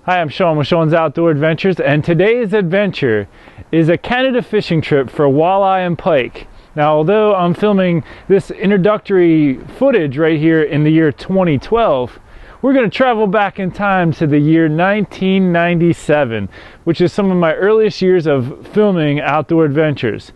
Hi, I'm Sean with Sean's Outdoor Adventures, and today's adventure is a Canada fishing trip for walleye and pike. Now, although I'm filming this introductory footage right here in the year 2012, we're going to travel back in time to the year 1997, which is some of my earliest years of filming outdoor adventures.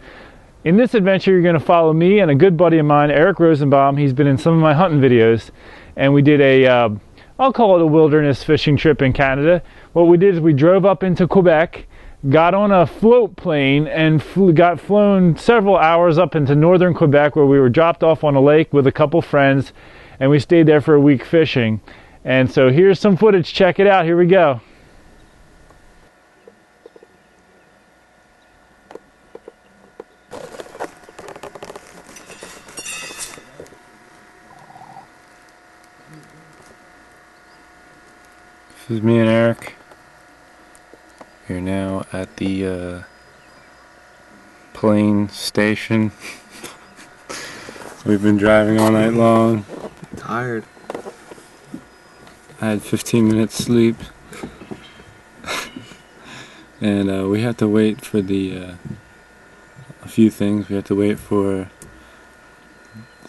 In this adventure, you're going to follow me and a good buddy of mine, Eric Rosenbaum. He's been in some of my hunting videos, and we did a I'll call it a wilderness fishing trip in Canada. What we did is we drove up into Quebec, got on a float plane, and got flown several hours up into northern Quebec, where we were dropped off on a lake with a couple friends, and we stayed there for a week fishing. And so here's some footage. Check it out. Here we go. This is me and Eric. We're now at the plane station. We've been driving all night long. Tired. I had 15 minutes sleep. And we had to wait for a few things. We had to wait for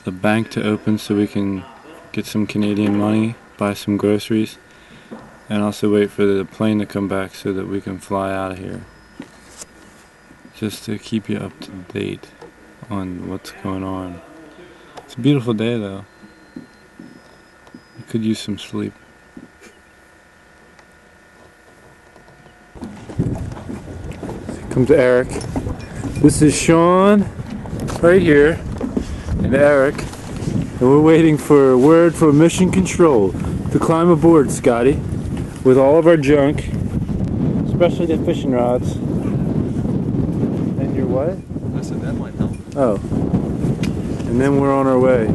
the bank to open so we can get some Canadian money, buy some groceries, and also wait for the plane to come back so that we can fly out of here. Just to keep you up to date on what's going on. It's a beautiful day though. I could use some sleep. Here comes Eric. This is Sean right here and Eric. And we're waiting for a word from Mission Control to climb aboard, Scotty, with all of our junk, especially the fishing rods. And your what? I said that might help. Oh. And then we're on our way.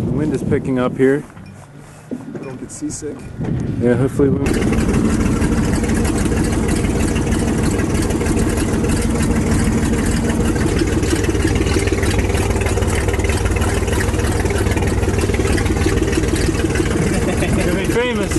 The wind is picking up here. I don't get seasick. Yeah, hopefully we won't. Famous.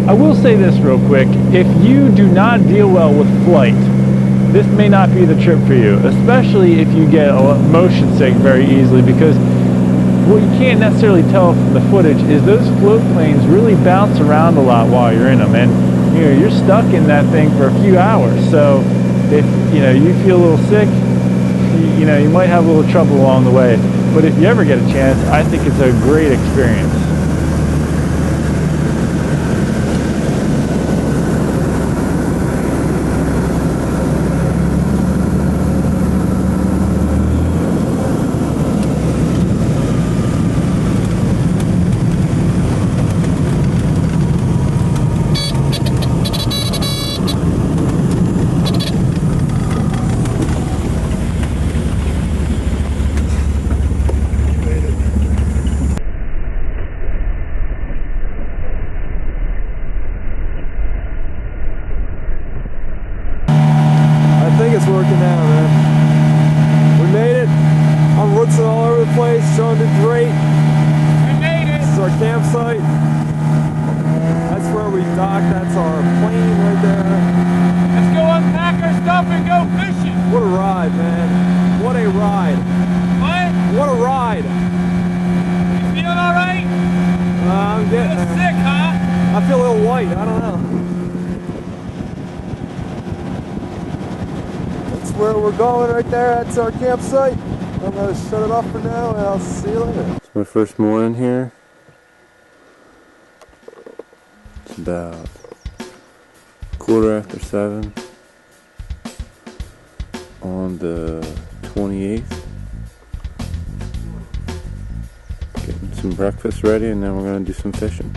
I will say this real quick, if you do not deal well with flight, this may not be the trip for you, especially if you get motion sick very easily, because what you can't necessarily tell from the footage is those float planes really bounce around a lot while you're in them, and you're stuck in that thing for a few hours. So if you feel a little sick, you might have a little trouble along the way, but if you ever get a chance, I think it's a great experience. It's working now, man. We made it. I'm rootsing all over the place. Sean did great. We made it. This is our campsite. That's where we dock. That's our plane right there. Let's go unpack our stuff and go fishing. What a ride, man. What a ride. What? What a ride. You feeling all right? I'm getting Feeling there. sick, huh? I feel a little white. I don't know. Where we're going right there, that's our campsite. I'm going to shut it off for now and I'll see you later. It's my first morning here. It's about 7:15 on the 28th. Getting some breakfast ready, and then we're going to do some fishing.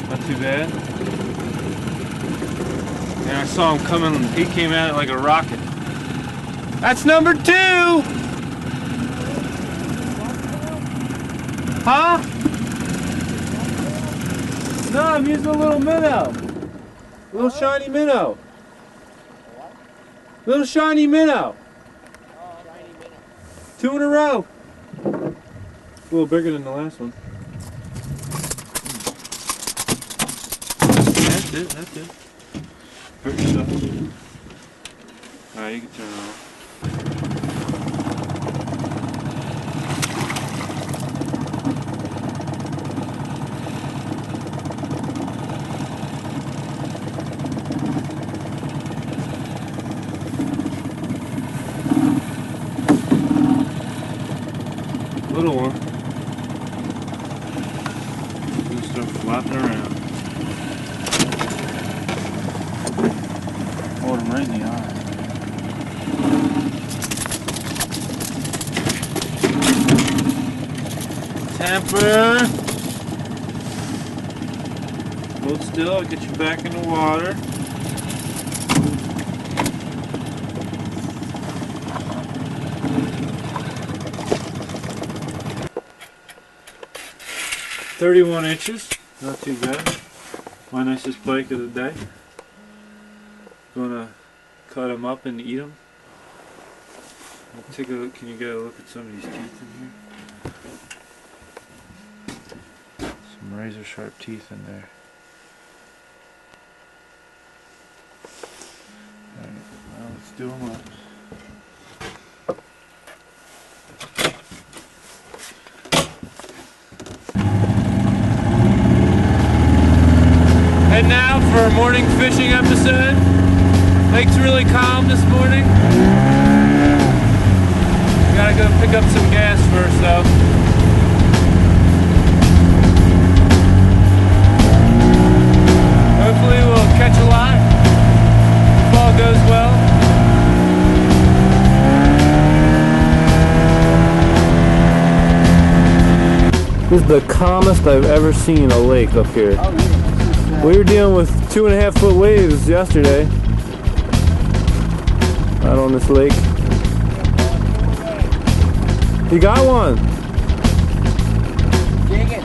Not too bad. And I saw him coming, he came at it like a rocket. That's number 2! Huh? No, I'm using a little minnow. Little shiny minnow. Little shiny minnow. 2 in a row. A little bigger than the last one. That's it, that's it. Hurt yourself. Alright, you can turn it off. Little one. Gonna start flopping around. Hold him right in the eye. Temper. Hold still, I'll get you back in the water. "31 inches, not too bad. My nicest pike of the day. Gonna cut them up and eat them. Take a look. Can you get a look at some of these teeth in here? Some razor sharp teeth in there. Alright, well, let's do them up. And now for our morning fishing episode. Lake's really calm this morning. Gotta go pick up some gas first though. Hopefully we'll catch a lot if all goes well. This is the calmest I've ever seen a lake up here. Oh, yeah. We were dealing with 2.5 foot waves yesterday out on this lake. You got one. Dig it.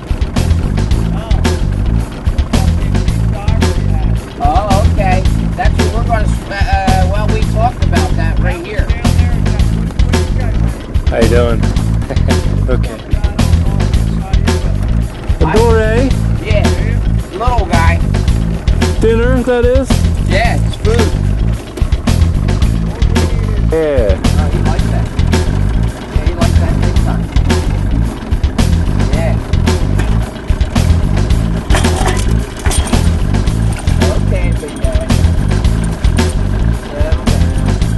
Oh, okay. That's what we're going to, well, we talked about that right here. How you doing? Okay. Adore? Yeah, little guy. Dinner, that is? Yeah, it's food. Yeah. Oh, he likes that. Yeah, he likes that big time. Yeah. Okay, big guy. Settle down.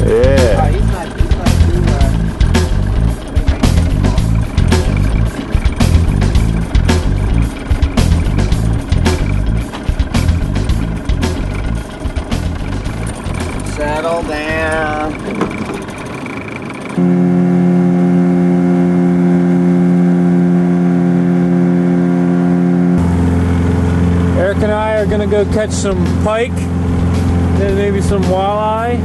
Yeah. Oh, he's not too, settle down. Eric and I are gonna go catch some pike, then maybe some walleye.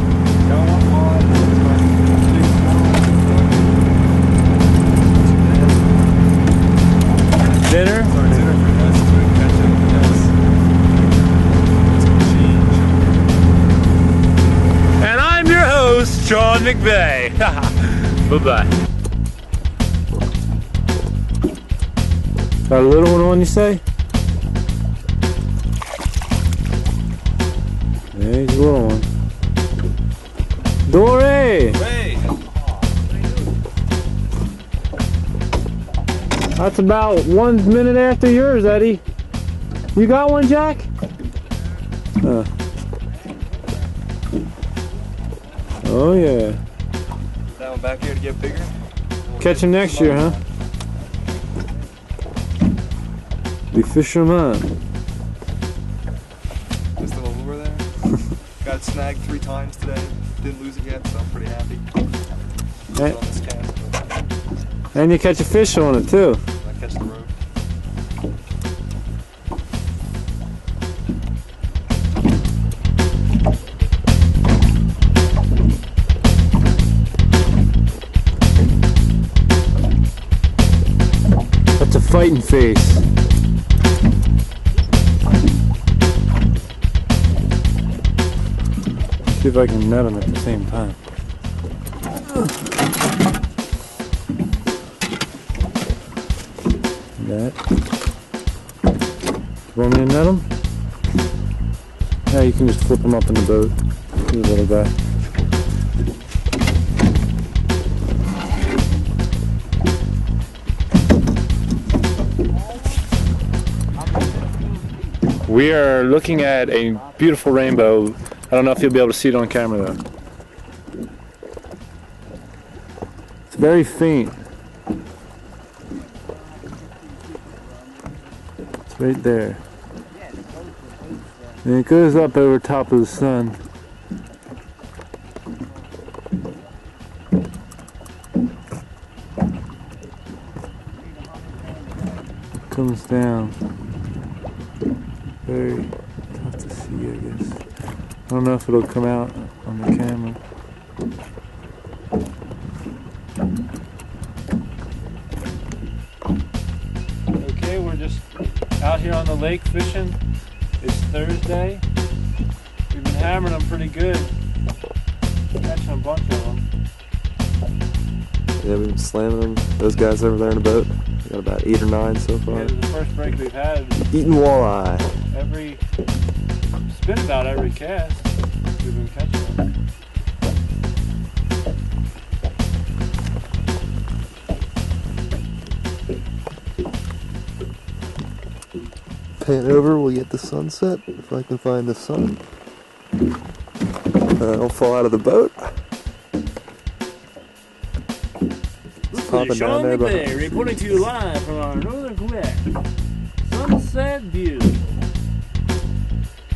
Dinner? on McVeigh. Bye-bye. Got a little one on, you say? There's a little one. Dory! Hey! That's about 1 minute after yours, Eddie. You got one, Jack? Oh yeah. That one back here to get bigger? Catch him next year, huh? We fish him up. Just a little lure there. Got it snagged 3 times today. Didn't lose it yet, so I'm pretty happy. Hey. On this cast. And you catch a fish on it too. I catch the rope. That's a fighting face. See if I can net him at the same time. Net. You want me to net him? Yeah, you can just flip him up in the boat. He's a little guy. We are looking at a beautiful rainbow. I don't know if you'll be able to see it on camera though. It's very faint. It's right there. And it goes up over top of the sun. It comes down. Very tough to see, I guess. I don't know if it'll come out on the camera. Okay, we're just out here on the lake fishing. It's Thursday. We've been hammering them pretty good. Catching a bunch of them. Yeah, we've been slamming them. Those guys over there in the boat. We got about 8 or 9 so far. Yeah, this is the first break we've had. Eating walleye. It's been about every cast we've been catching them. Pan over, we'll get the sunset if I can find the sun. I'll fall out of the boat. It's popping down there. McVeigh reporting to you live from our northern Quebec. Sunset view.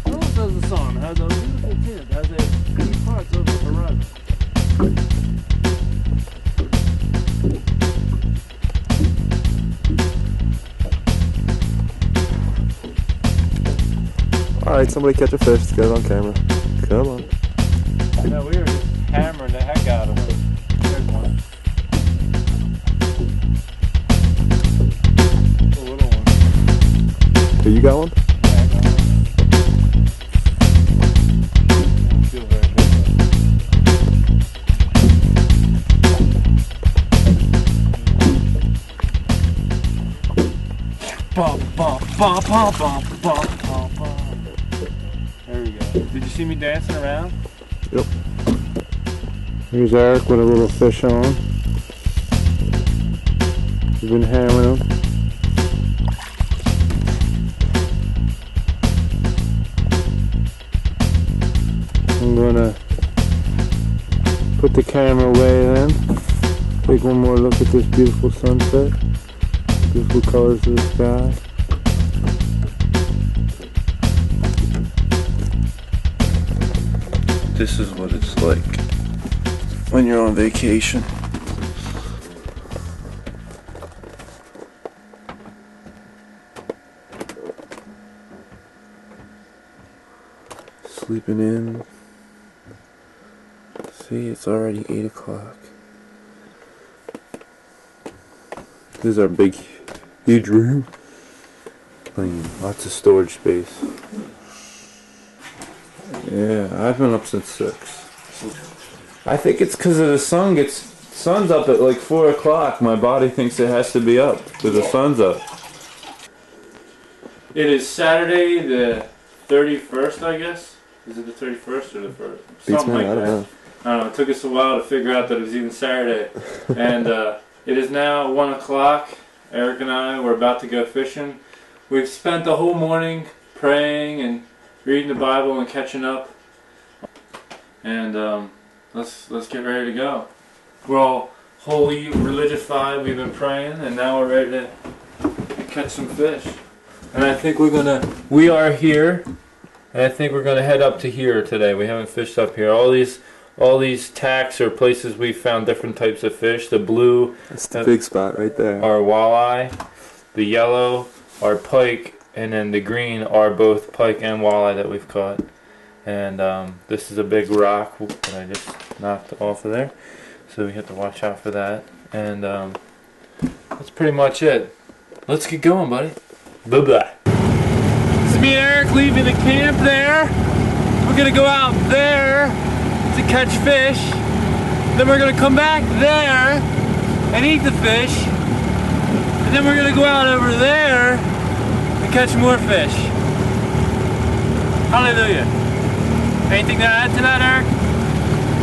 So says the sun has a beautiful tint as it departs over the horizon. Alright, somebody catch a fish. Let's get it on camera. Come on. No, we were just hammering the heck out of them. There's one. A little one. Here, you got one? Yeah, I got one. Don't feel very good though. There we go. Did you see me dancing around? Yep. Here's Eric with a little fish on. We've been hammering him. I'm gonna put the camera away then. Take one more look at this beautiful sunset. Beautiful colors of the sky. This is what it's like when you're on vacation. Sleeping in. See, it's already 8 o'clock. This is our big, huge room. Lots of storage space. Yeah, I've been up since 6. I think it's because of the sun's up at like 4 o'clock. My body thinks it has to be up because the sun's up. It is Saturday the 31st, I guess. Is it the 31st or the 1st? Something like that. I don't know. It took us a while to figure out that it was even Saturday. And it is now 1 o'clock. Eric and I were about to go fishing. We've spent the whole morning praying and reading the Bible and catching up. And let's get ready to go. We're all holy, religious vibe. We've been praying, and now we're ready to catch some fish. And I think we are here, and I think we're gonna head up to here today. We haven't fished up here. All these tacks are places we found different types of fish. The blue, that's the big spot right there. Our walleye, the yellow, our pike, and then the green are both pike and walleye that we've caught. And this is a big rock that I just knocked off of there, so we have to watch out for that. And that's pretty much it. Let's get going, buddy. Bye-bye. This is me and Eric leaving the camp there. We're gonna go out there to catch fish. Then we're gonna come back there and eat the fish. And then we're gonna go out over there and catch more fish. Hallelujah. Anything to add to that, Eric?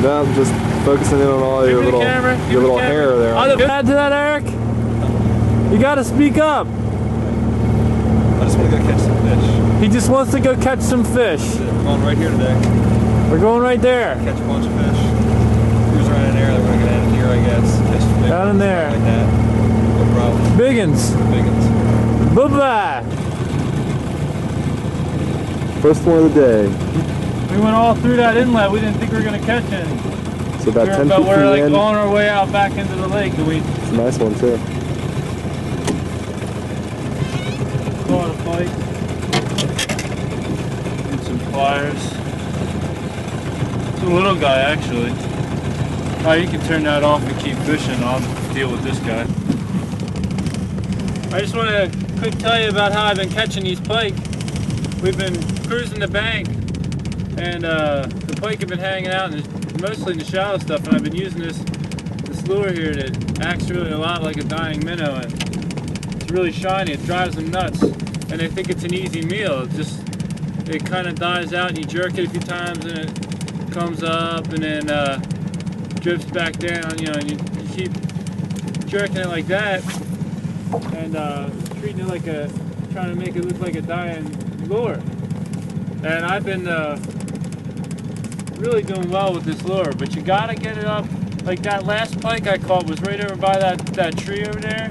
No, I'm just focusing in on all your little hair there. Add to that, Eric? You gotta speak up. I just want to go catch some fish. He just wants to go catch some fish. We're going right here today. We're going right there. Catch a bunch of fish. Cruise around in there, then we're going to get out in here, I guess. Catch some fish. Down in there. Like that. No problem. Biggins. Bye-bye. First one of the day. We went all through that inlet. We didn't think we were going to catch any. It's about 10 feet from we're like the end. on our way out back into the lake. It's a nice one, too. Caught a pike and some pliers. It's a little guy, actually. Oh, you can turn that off and keep fishing. I'll deal with this guy. I just want to quick tell you about how I've been catching these pike. We've been cruising the bank, and the pike have been hanging out, mostly in the shallow stuff. And I've been using this lure here that acts really a lot like a dying minnow. And it's really shiny. It drives them nuts, and they think it's an easy meal. It kind of dies out, and you jerk it a few times, and it comes up, and then drifts back down. You know, and you keep jerking it like that, and treating it like trying to make it look like a dying lure. And I've been really doing well with this lure, but you gotta get it up. Like that last pike I caught was right over by that tree over there,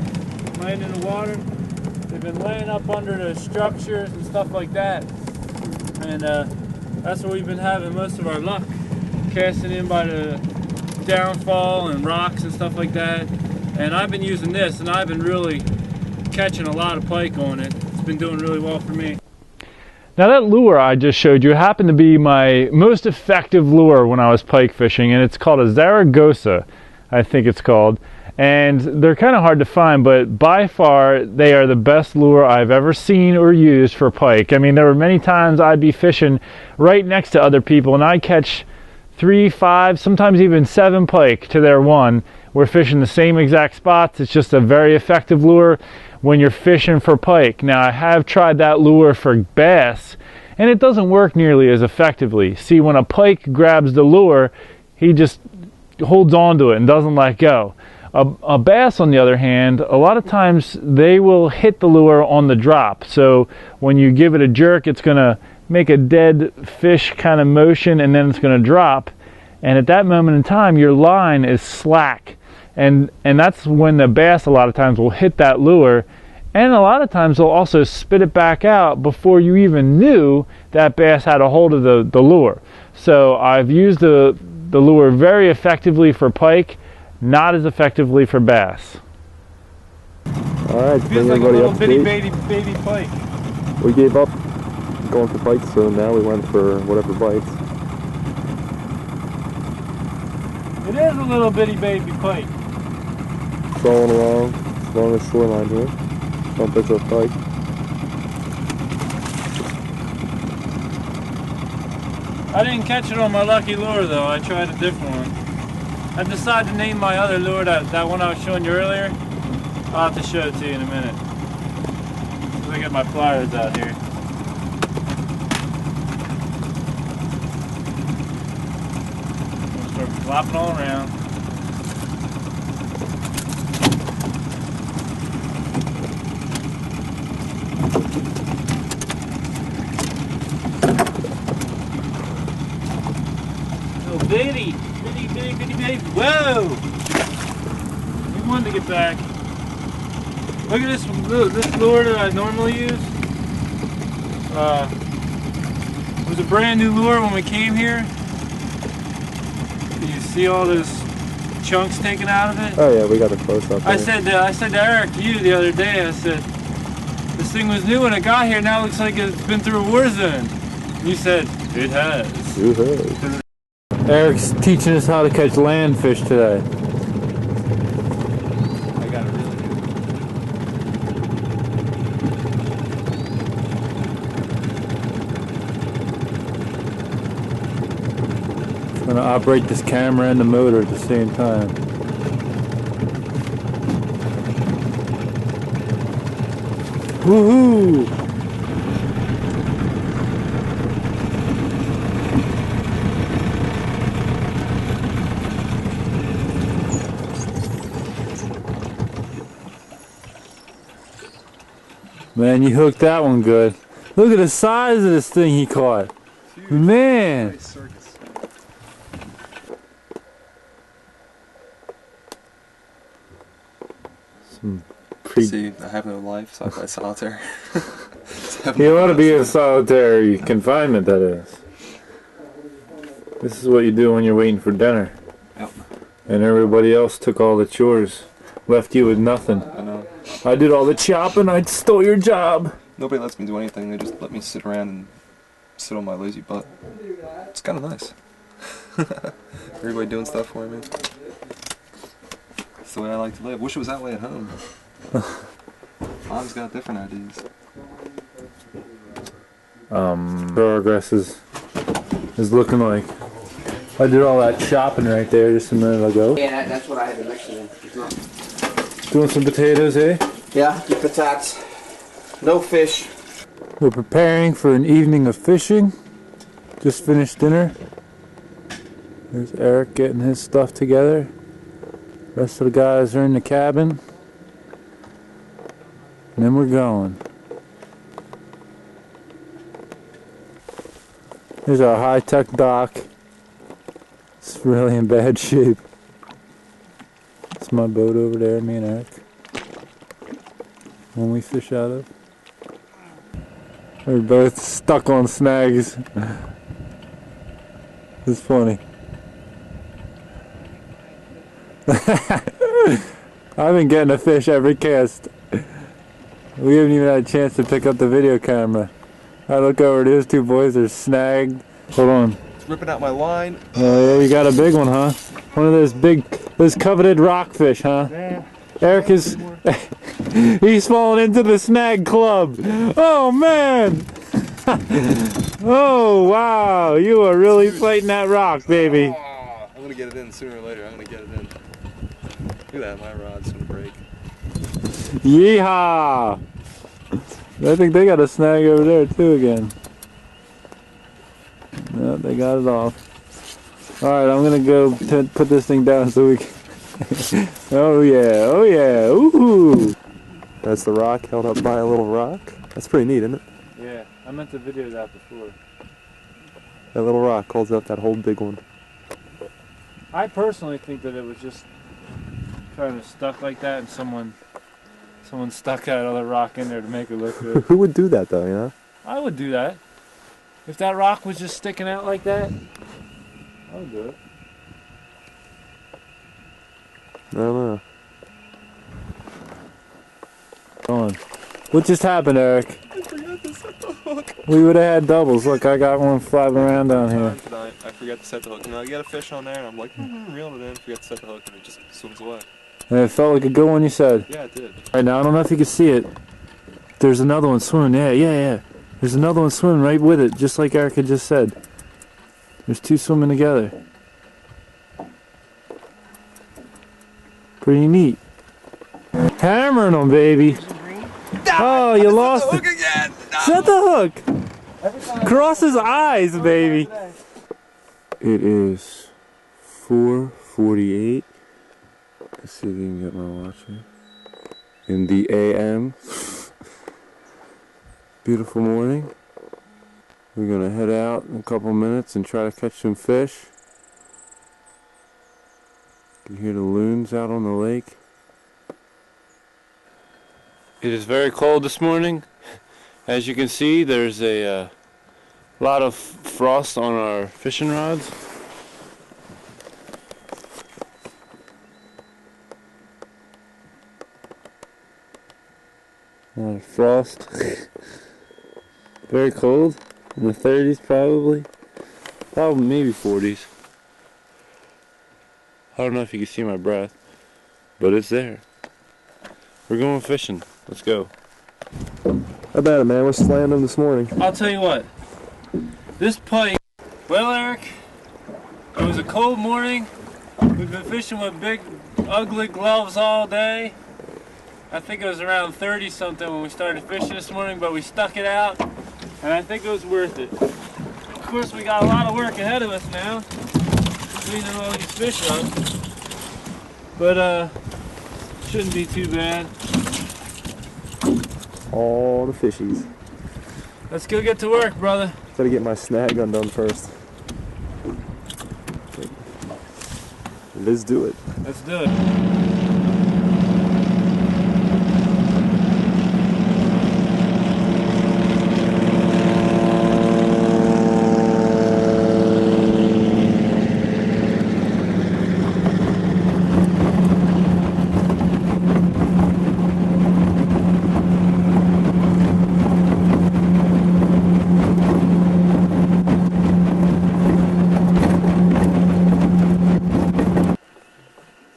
laying in the water. They've been laying up under the structures and stuff like that. And that's where we've been having most of our luck. Casting in by the downfall and rocks and stuff like that. And I've been using this, and I've been really catching a lot of pike on it. It's been doing really well for me. Now that lure I just showed you happened to be my most effective lure when I was pike fishing, and it's called a Zaragoza, I think it's called. And they're kind of hard to find, but by far they are the best lure I've ever seen or used for pike. I mean, there were many times I'd be fishing right next to other people, and I'd catch 3, 5, sometimes even 7 pike to their one. We're fishing the same exact spots. It's just a very effective lure when you're fishing for pike. Now, I have tried that lure for bass, and it doesn't work nearly as effectively. See, when a pike grabs the lure, he just holds on to it and doesn't let go. A bass, on the other hand, a lot of times they will hit the lure on the drop. So when you give it a jerk, it's going to make a dead fish kind of motion, and then it's going to drop. And at that moment in time, your line is slack. And that's when the bass a lot of times will hit that lure, and a lot of times they'll also spit it back out before you even knew that bass had a hold of the lure. So I've used the lure very effectively for pike, not as effectively for bass. Alright, Feels like a little bitty baby pike. We gave up going for pike, so now we went for whatever bites. It is a little bitty baby pike. Crawling along the shoreline here. Don't pick up pike. I didn't catch it on my lucky lure though. I tried a different one. I've decided to name my other lure, that one I was showing you earlier. I'll have to show it to you in a minute. Let me get my pliers out here. I'm gonna start flopping all around. Little bitty, whoa! We wanted to get back. Look at this lure that I normally use. It was a brand new lure when we came here. You see all those chunks taken out of it? Oh yeah, we got a close up. I said to Eric, you the other day, I said, this thing was new when it got here, now it looks like it's been through a war zone. You said, it has. It has. Eric's teaching us how to catch land fish today. I got it really good. I'm gonna operate this camera and the motor at the same time. Woohoo! Man, you hooked that one good. Look at the size of this thing he caught. Man. Nice circus. Some See, I have no life, so I play solitaire. You want to be in solitary confinement, that is. This is what you do when you're waiting for dinner. Yep. And everybody else took all the chores. Left you with nothing. I know. I did all the chopping, I stole your job. Nobody lets me do anything, they just let me sit around and sit on my lazy butt. It's kind of nice. Everybody doing stuff for me. It's the way I like to live. Wish it was that way at home. Mom's got different ideas. Progress is looking like. I did all that chopping right there just a minute ago. Yeah, that's what I had to mix it in. Doing some potatoes, eh? Yeah, the patatas. No fish. We're preparing for an evening of fishing. Just finished dinner. There's Eric getting his stuff together. Rest of the guys are in the cabin. And then we're going. Here's our high-tech dock. It's really in bad shape. It's my boat over there, me and Eric. One we fish out of. We're both stuck on snags. It's funny. I've been getting a fish every cast. We haven't even had a chance to pick up the video camera. I look over, those two boys are snagged. Hold on. It's ripping out my line. Oh yeah, you got a big one, huh? One of those coveted rockfish, huh? Yeah. Eric is, he's falling into the snag club. Oh man! Oh wow, you are really fighting that rock, baby. Oh, I'm gonna get it in sooner or later. I'm gonna get it in. Look at that, my rod's gonna break. Yeehaw! I think they got a snag over there too again. No, they got it off. Alright, I'm gonna go put this thing down so we can... Oh yeah, oh yeah, ooh! That's the rock held up by a little rock. That's pretty neat, isn't it? Yeah, I meant to video that before. That little rock holds up that whole big one. I personally think that it was just kind of stuck like that and someone stuck that other rock in there to make it look good. Who would do that though, you know? I would do that. If that rock was just sticking out like that, I would do it. I don't know. Go on. What just happened, Eric? I forgot to set the hook. We would have had doubles. Look, I got one flapping around down here. Tonight, I forgot to set the hook. You know, I get a fish on there and I'm like, reeling it in, forget to set the hook and it just swims away. And it felt like a good one, you said? Yeah, it did. Right now, I don't know if you can see it. There's another one swimming. Yeah. There's another one swimming right with it, just like Erica just said. There's two swimming together. Pretty neat. Hammering them, baby. Oh, you lost it. Again! No. Set the hook. Cross his eyes, baby. It is 4:48. Let's see if you can get my watch here. In the AM. Beautiful morning. We're gonna head out in a couple minutes and try to catch some fish. You can hear the loons out on the lake. It is very cold this morning. As you can see, there's a lot of frost on our fishing rods. A lot of frost. Very cold. In the 30s probably. Probably maybe 40s. I don't know if you can see my breath, but it's there. We're going fishing. Let's go. How about it, man? What's slaying them this morning? I'll tell you what. This pike, well, Eric, it was a cold morning. We've been fishing with big, ugly gloves all day. I think it was around 30 something when we started fishing this morning, but we stuck it out, and I think it was worth it. Of course, we got a lot of work ahead of us now, cleaning all these fish up, but shouldn't be too bad. All the fishies. Let's go get to work, brother. Gotta get my snag gun done first. Let's do it. Let's do it.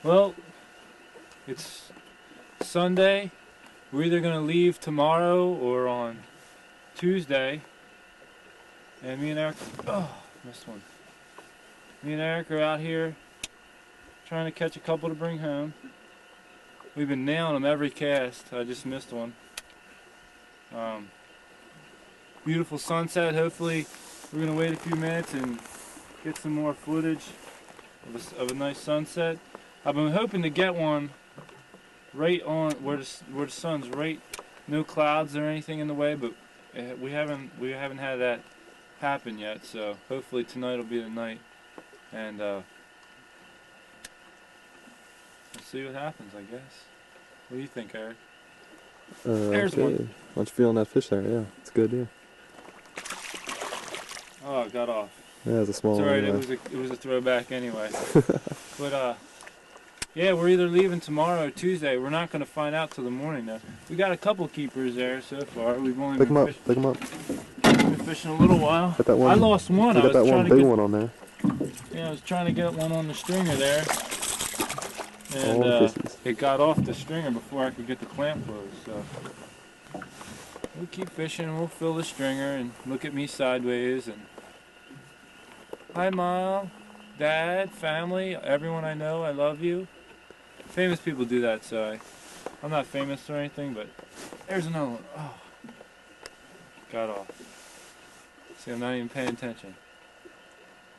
Well, it's Sunday. We're either going to leave tomorrow or on Tuesday. And me and Eric, missed one. Me and Eric are out here trying to catch a couple to bring home. We've been nailing them every cast. I just missed one. Beautiful sunset. Hopefully we're going to wait a few minutes and get some more footage of a nice sunset. I've been hoping to get one right on where the sun's right, no clouds or anything in the way, but we haven't had that happen yet. So hopefully tonight will be the night, and we'll see what happens, I guess. What do you think, Eric? There's okay. one. How you feeling that fish there? Yeah, it's good. Yeah. Oh, it got off. Yeah, it's a small It's one. alright. Anyway. It was a throwback anyway. But yeah, we're either leaving tomorrow or Tuesday. We're not going to find out till the morning though. We got a couple keepers there so far. We've only Pick them been up. Pick them up. been fishing a little while. Got that one. I lost one. You I got was that trying one to big get, one on there. yeah, I was trying to get one on the stringer there, All the and fishies. it got off the stringer before I could get the clamp closed. So we'll keep fishing. We'll fill the stringer and look at me sideways and hi, Mom, Dad, family, everyone I know. I love you. Famous people do that, so I'm not famous or anything, but there's another one. Oh, got off. See, I'm not even paying attention.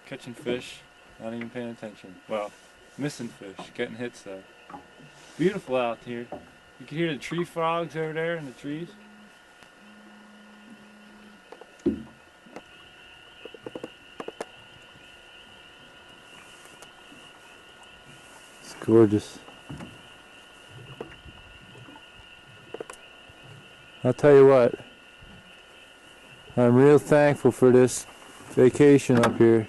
Catching fish, not even paying attention. Well, missing fish, getting hits though. Beautiful out here. You can hear the tree frogs over there in the trees. It's gorgeous. I'll tell you what, I'm real thankful for this vacation up here.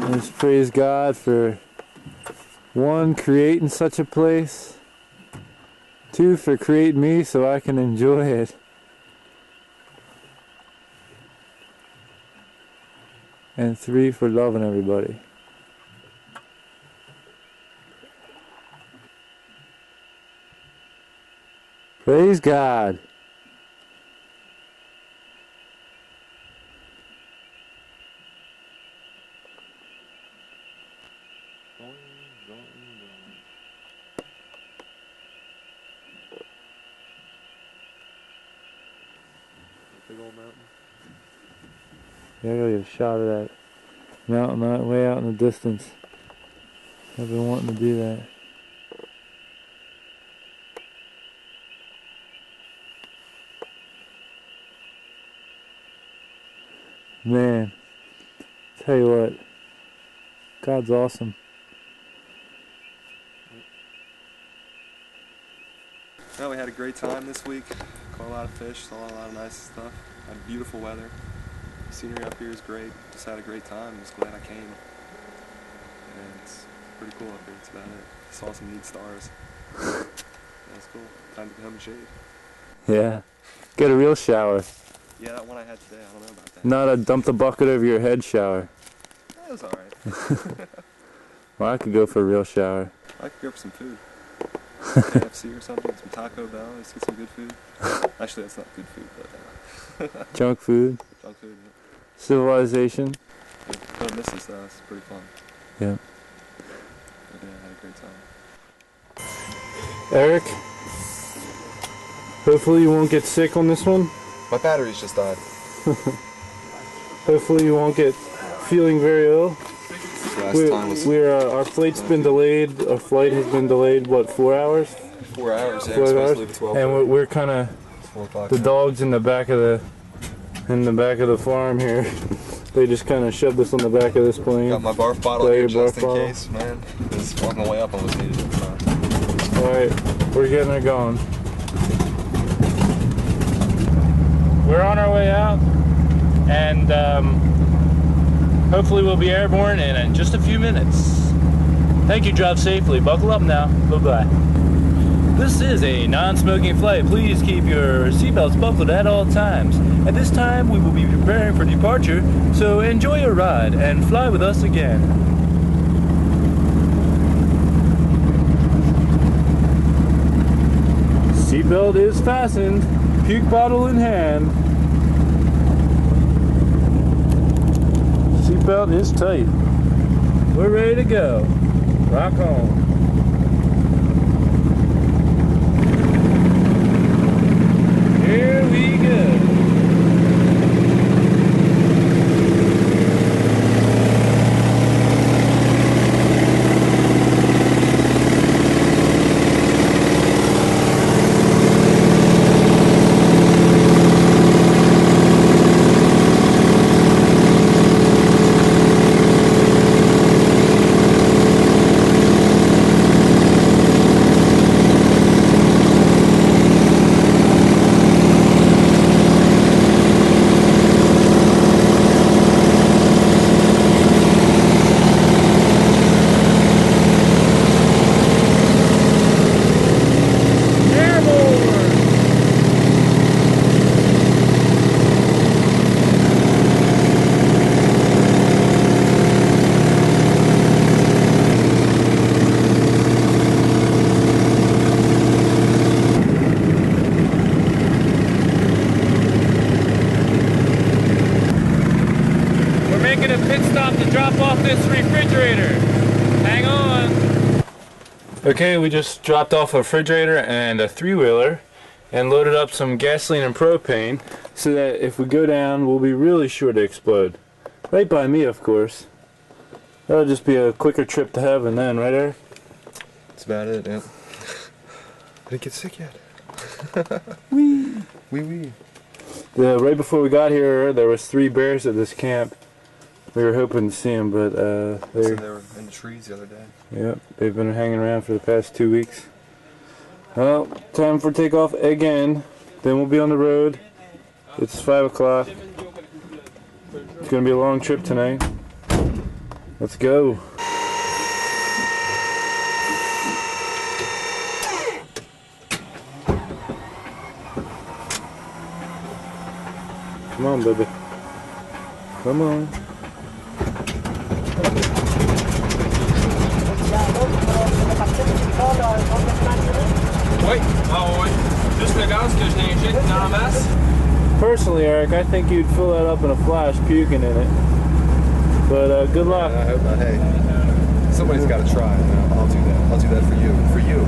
Let's praise God for 1, creating such a place, 2, for creating me so I can enjoy it. And 3, for loving everybody. Praise God. Big old mountain. Yeah, I gotta get a shot of that mountain way out in the distance. I've been wanting to do that. Man, tell you what, God's awesome. Well, we had a great time this week. Caught a lot of fish, saw a lot of nice stuff. Had beautiful weather. Scenery up here is great. Just had a great time. Just glad I came. And it's pretty cool up here. That's about it. Saw some neat stars. That's cool. Time to come shade. Yeah, get a real shower. Yeah, that one I had today. I don't know about that. Not a dump the bucket over your head shower. That was alright. Well, I could go for a real shower. I could go for some food. KFC or something, some Taco Bell, let's get some good food. Actually, that's not good food, but Junk food. junk food. Yeah. Civilization. Don't miss this though, it's pretty fun. Yeah. But yeah, I had a great time. Eric, hopefully you won't get sick on this one. My batteries just died. Hopefully you won't get feeling very ill. Last time was Our flight's been delayed. Our flight has been delayed, what, 4 hours? 4 hours, yeah, 4 we're supposed hours? to leave at 12. And we're kind of, 4 o'clock. the dogs in the back of the farm here. They just kind of shoved us on the back of this plane. Got my barf bottle Play here your just barf in bottle. case, man. Just on the way up, I was needed at the time. Alright, we're getting it going. We're on our way out, and hopefully we'll be airborne in just a few minutes. Thank you, drive safely. Buckle up now. Bye-bye. This is a non-smoking flight. Please keep your seatbelts buckled at all times. At this time, we will be preparing for departure, so enjoy your ride and fly with us again. Seatbelt is fastened. Puke bottle in hand. Seatbelt is tight. We're ready to go. Rock on. Here we go. Okay, we just dropped off a refrigerator and a 3-wheeler and loaded up some gasoline and propane so that if we go down, we'll be really sure to explode. Right by me, of course. That'll just be a quicker trip to heaven then, right, Eric? That's about it, yeah. I didn't get sick yet. Wee! Wee. Right before we got here, there was 3 bears at this camp. We were hoping to see them, but So they were in the trees the other day. Yep, they've been hanging around for the past 2 weeks. Well, time for takeoff again. Then we'll be on the road. It's 5 o'clock. It's going to be a long trip tonight. Let's go. Come on, baby. Come on. Oui, oui. Juste le gaz que je l'injecte dans la masse. Personally, Eric, I think you'd fill that up in a flash, puking in it. But good luck. I hope not. Hey, somebody's got to try. I'll do that. I'll do that for you. For you.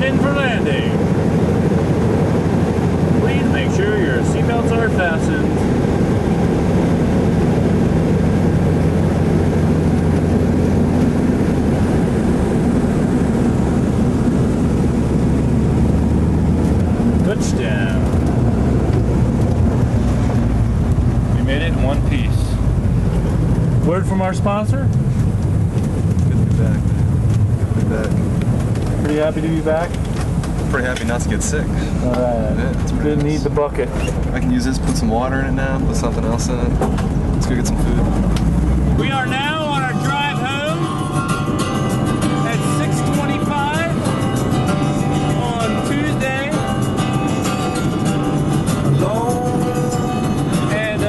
in for landing. Please make sure your seatbelts are fastened. Touchdown. We made it in one piece. Word from our sponsor? Good to be back. Good to be back. Pretty happy to be back. Pretty happy not to get sick. Alright. Yeah, it's pretty Didn't need nice. the bucket. I can use this, put some water in it now, put something else in it. Let's go get some food. We are now on our drive home at 6:25 on Tuesday. And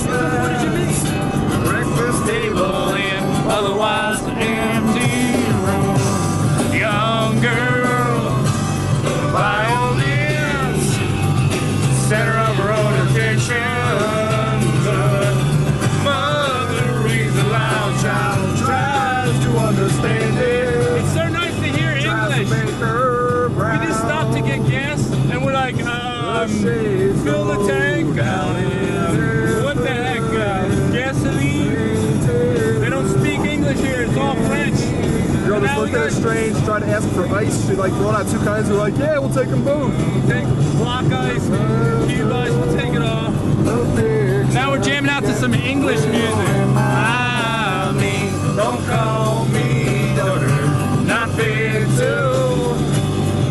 what did you miss? Breakfast table and otherwise empty room. Young girl, violins, center of road attention. Good mother reads a loud child, tries to understand it. It's so nice to hear English. We just stopped to get gas and we're like, fill the tank. What the heck? Gasoline? They don't speak English here, it's all French. Girl just looked at us strange, tried to ask for ice. She like brought out two kinds. We're like, yeah, we'll take them both. We'll take block ice, cube ice, we'll take it all. Now we're jamming out to some English music. I mean, don't call me daughter, not big too.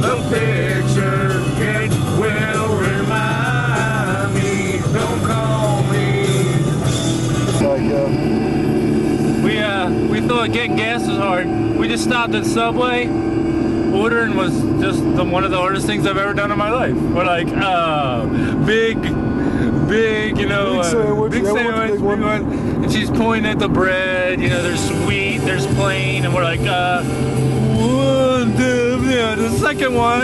The picture it will remind me. Don't call me. We thought getting gas was hard. We just stopped at Subway. Ordering was just one of the hardest things I've ever done in my life. We're like, big, you know, Big sandwich. big Yeah, sandwich. big one. And she's pointing at the bread. You know, there's sweet, there's plain, and we're like, one, two, yeah, the second one.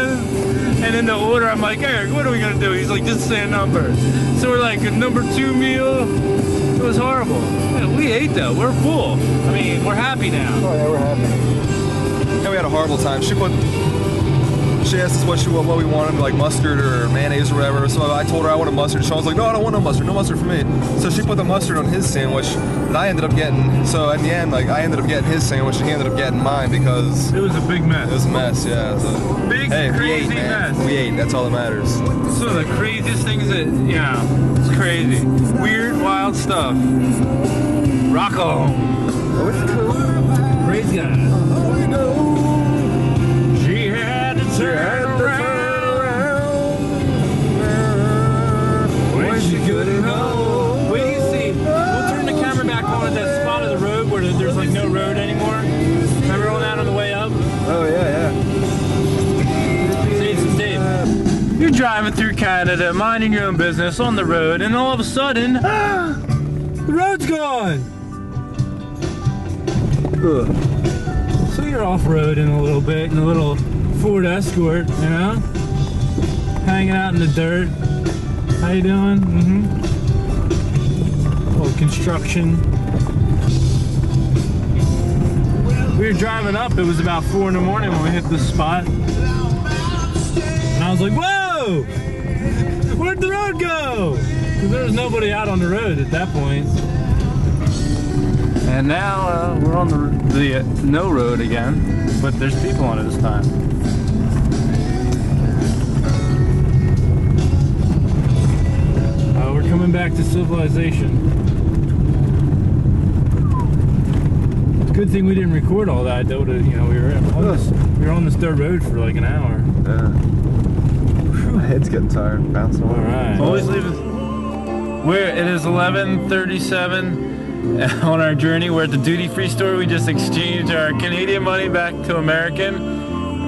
And in the order, I'm like, Eric, what are we gonna do? He's like, just say a number. So we're like, a number 2 meal. It was horrible. Yeah, we ate though. We're full. I mean, we're happy now. Oh yeah, we're happy. Yeah, we had a horrible time. She asked us what we wanted, like mustard or mayonnaise or whatever. So I told her I wanted mustard. Sean was like, no, I don't want no mustard for me. So she put the mustard on his sandwich, and I ended up getting. So in the end, like I ended up getting his sandwich, and he ended up getting mine because It was a big mess. it was a mess. Yeah. So, Big, hey, we crazy ate, man. mess. We ate. That's all that matters. Some of the craziest things that, it's crazy. Weird, wild stuff. Rock on. Oh, it's cool. Praise God. She had to turn around when she couldn't hold. Wait, you see, we'll turn the camera back on at that spot of the road where there's like no road anymore. Remember on that on the way up? Oh yeah. Steve. You're driving through Canada, minding your own business on the road, and all of a sudden, the road's gone. Ugh. So you're off-roading a little bit in a little Ford Escort, you know? Hanging out in the dirt. How you doing? Little construction. We were driving up, it was about 4 in the morning when we hit this spot. And I was like, whoa! Where'd the road go? Because there was nobody out on the road at that point. And now we're on the no road again, but there's people on it this time. We're coming back to civilization. It's a good thing we didn't record all that, though. We were on this dirt road for like an hour. Yeah. My head's getting tired. Bouncing All around. right. Always leave us. It is 11:37. On our journey, we're at the duty-free store. We just exchanged our Canadian money back to American,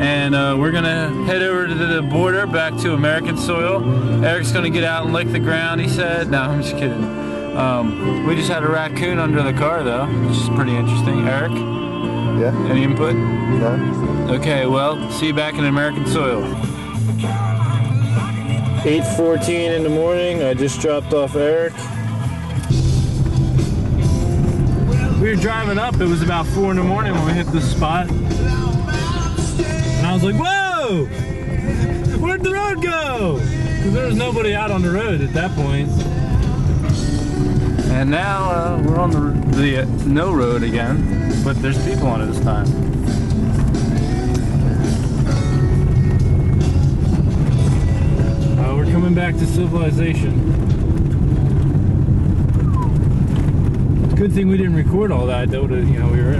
and we're gonna head over to the border back to American soil. Eric's gonna get out and lick the ground, he said. No, I'm just kidding. We just had a raccoon under the car though, which is pretty interesting. Eric, Yeah. any input? No. Okay, well, see you back in American soil. 8:14 in the morning. I just dropped off Eric. We were driving up, it was about 4 in the morning when we hit this spot. And I was like, whoa! go? Where'd the road go? Because there was nobody out on the road at that point. And now we're on the no road again, but there's people on it this time. We're coming back to civilization. It's a good thing we didn't record all that. That would have, you know, we were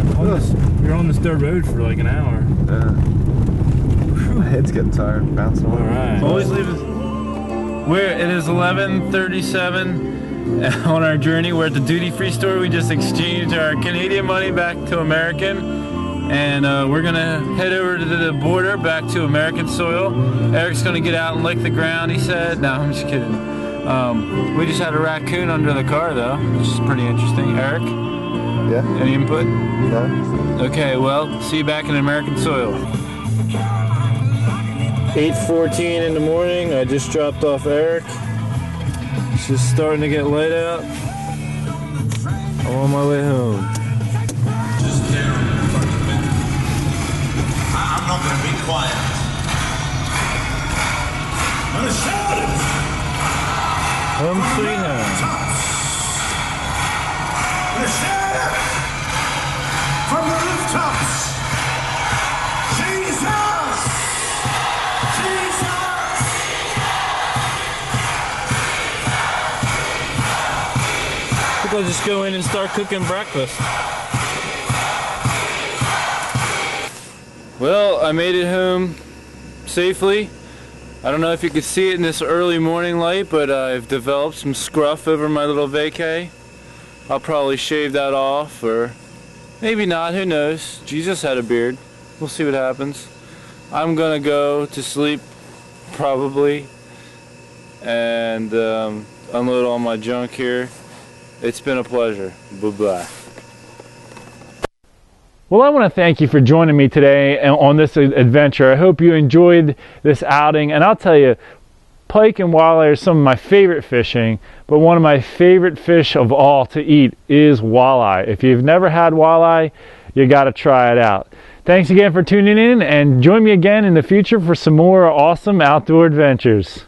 on this dirt road for like an hour. My head's getting tired, bouncing All right. Always leave us. It is 11:37 on our journey. We're at the duty-free store. We just exchanged our Canadian money back to American. And we're gonna head over to the border back to American soil. Eric's gonna get out and lick the ground, he said. No, I'm just kidding. We just had a raccoon under the car though, which is pretty interesting. Eric? Yeah? Any input? No? Okay, well, see you back in American soil. 8:14 in the morning, I just dropped off Eric. It's just starting to get light out. I'm on my way home. I'm not going to be quiet. I'm going to shout it. Home sweet home. I'm going to shout it from the rooftops. Jesus! Jesus! I think I'll just go in and start cooking breakfast. Well, I made it home safely. I don't know if you could see it in this early morning light, but I've developed some scruff over my little vacay. I'll probably shave that off, or maybe not, who knows. Jesus had a beard. We'll see what happens. I'm gonna go to sleep, probably, and unload all my junk here. It's been a pleasure. Bye-bye. Well, I want to thank you for joining me today on this adventure. I hope you enjoyed this outing, and I'll tell you, pike and walleye are some of my favorite fishing, but one of my favorite fish of all to eat is walleye. If you've never had walleye, you got to try it out. Thanks again for tuning in, and join me again in the future for some more awesome outdoor adventures.